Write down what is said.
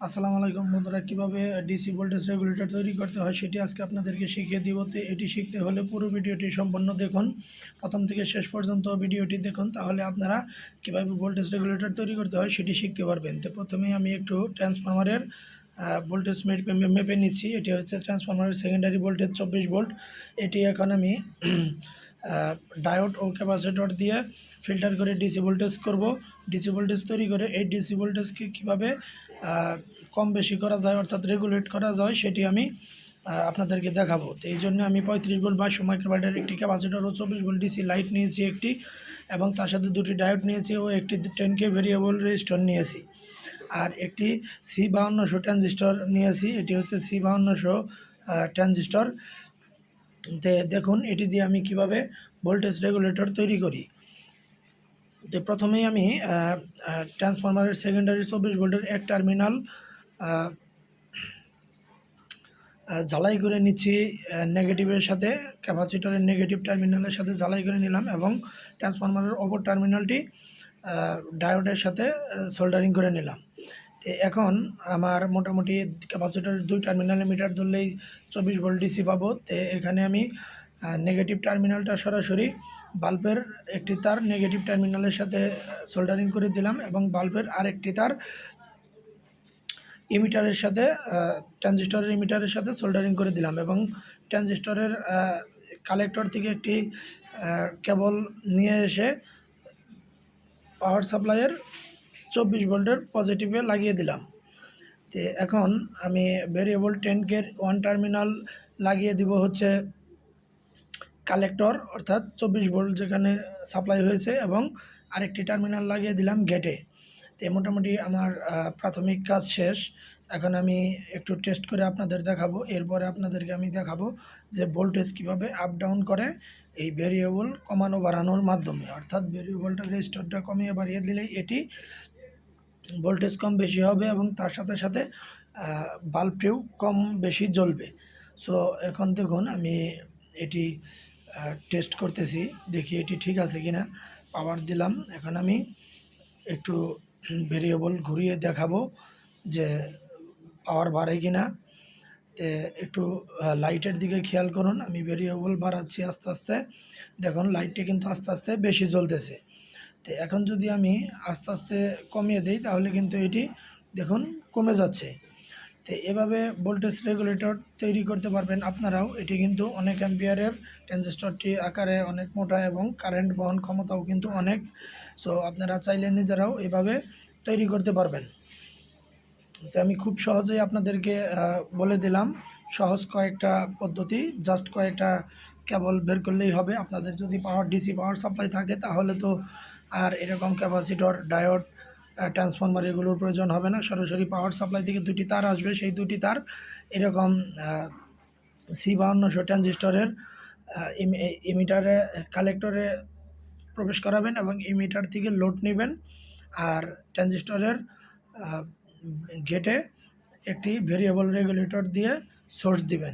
আসসালামু আলাইকুম বন্ধুরা, কীভাবে ডিসি ভোল্টেজ রেগুলেটর তৈরি করতে হয় সেটি আজকে আপনাদেরকে শিখিয়ে দিব। তো এটি শিখতে হলে পুরো ভিডিওটি সম্পূর্ণ দেখুন, প্রথম থেকে শেষ পর্যন্ত ভিডিওটি দেখুন, তাহলে আপনারা কীভাবে ভোল্টেজ রেগুলেটর তৈরি করতে হয় সেটি শিখতে পারবেন। তো প্রথমেই আমি একটু ট্রান্সফরমারের ভোল্টেজ মেপে নিচ্ছি। এটি হচ্ছে ট্রান্সফরমারের সেকেন্ডারি ভোল্টেজ 24 ভোল্ট। এটি এখন আমি ডায়োড ও ক্যাপাসিটর দিয়ে ফিল্টার করে ডিসি ভোল্টেজ করব। ডিসি ভোল্টেজ তৈরি করে এই ডিসি ভোল্টেজকে কীভাবে কম বেশি করা যায় অর্থাৎ রেগুলেট করা যায় সেটি আমি আপনাদেরকে দেখাবো। তো এই জন্য আমি 35 ভোল্ট 2200 মাইক্রোফ্যারাডের একটি ক্যাপাসিটর ও 24 ভোল্ট ডিসি লাইট নিয়েছি একটি, এবং তার সাথে দুটি ডায়োড নিয়েছি ও একটি 10K ভেরিয়েবল রেজিস্টর নিয়েছি, আর একটি C5200 ট্রানজিস্টর নিয়েছি। এটি হচ্ছে C5200 ট্রানজিস্টর। দেখুন এটি দিয়ে আমি কিভাবে ভোল্টেজ রেগুলেটর তৈরি করি। তো প্রথমেই আমি ট্রান্সফরমারের সেকেন্ডারি 24 ভোল্টের এক টার্মিনাল ঝালাই করে নিচ্ছি নেগেটিভের সাথে, ক্যাপাসিটরের নেগেটিভ টার্মিনালের সাথে ঝালাই করে নিলাম, এবং ট্রান্সফরমারের অপর টার্মিনালটি ডায়োডের সাথে সোল্ডারিং করে নিলাম। তো এখন আমার মোটামুটি ক্যাপাসিটরের দুই টার্মিনালে মিটার ধরলেই 24 ভোল্ট ডিসি পাবো। তো এখানে আমি নেগেটিভ টার্মিনালটা সরাসরি বাল্বের একটি তার নেগেটিভ টার্মিনালের সাথে সোল্ডারিং করে দিলাম, এবং বাল্বের আরেকটি তার ইমিটারের সাথে ট্রানজিস্টরের ইমিটারের সাথে সোল্ডারিং করে দিলাম, এবং ট্রানজিস্টরের কালেক্টর থেকে একটি কেবল নিয়ে এসে পাওয়ার সাপ্লাইয়ের 24 ভোল্টের পজিটিভে লাগিয়ে দিলাম। তো এখন আমি ভেরিয়েবল 10K ওয়ান টার্মিনাল লাগিয়ে দিব হচ্ছে কালেক্টর অর্থাৎ 24 ভোল্ট যেখানে সাপ্লাই হয়েছে, এবং আরেকটি টার্মিনাল লাগিয়ে দিলাম গেটে। তো মোটামুটি আমার প্রাথমিক কাজ শেষ। এখন আমি একটু টেস্ট করে আপনাদের দেখাবো। এরপরে আপনাদেরকে আমি দেখাবো যে ভোল্টেজ কীভাবে আপ ডাউন করে এই ভেরিয়েবল কমানো বাড়ানোর মাধ্যমে, অর্থাৎ ভেরিয়েবলটা রেজিস্টারটা কমিয়ে বাড়িয়ে দিলেই এটি ভোল্টেজ কম বেশি হবে, এবং তার সাথে সাথে বাল্বটিও কম বেশি জ্বলবে। সো এখন দেখুন আমি এটি টেস্ট করতেছি, দেখি এটি ঠিক আছে কিনা। পাওয়ার দিলাম, এখন আমি একটু ভেরিয়েবল ঘুরিয়ে দেখাবো যে পাওয়ার বাড়ে কিনা। তো একটু লাইটের দিকে খেয়াল করুন, আমি ভেরিয়েবল বাড়াচ্ছি আস্তে আস্তে, দেখুন লাইটটি কিন্তু আস্তে আস্তে বেশি জ্বলতেছে। তো এখন যদি আমি আস্তে আস্তে কমিয়ে দিই তাহলে কিন্তু এটি দেখুন কমে যাচ্ছে। তো এভাবে ভোল্টেজ রেগুলেটর তৈরি করতে পারবেন আপনারাও। এটি কিন্তু অনেক অ্যাম্পিয়ারের, ট্রানজিস্টরটি আকারে অনেক মোটা এবং কারেন্ট বহন ক্ষমতাও কিন্তু অনেক। সো আপনারা চাইলে নিজেরাও এভাবে তৈরি করতে পারবেন। তো আমি খুব সহজেই আপনাদেরকে বলে দিলাম সহজ কয়েকটা পদ্ধতি, জাস্ট কয়েকটা কেবল বের করলেই হবে। আপনাদের যদি ডিসি পাওয়ার সাপ্লাই থাকে তাহলে তো আর এরকম ক্যাপাসিটর, ডায়োড, ট্রান্সফরমার এগুলোর প্রয়োজন হবে না। সরাসরি পাওয়ার সাপ্লাই থেকে দুটি তার আসবে, সেই দুটি তার এরকম C5200 ট্রানজিস্টরের ইমিটারে কালেক্টরে প্রবেশ করাবেন, এবং ইমিটার থেকে লোড নেবেন, আর ট্রানজিস্টরের গেটে একটি ভেরিয়েবল রেগুলেটর দিয়ে সোর্স দিবেন।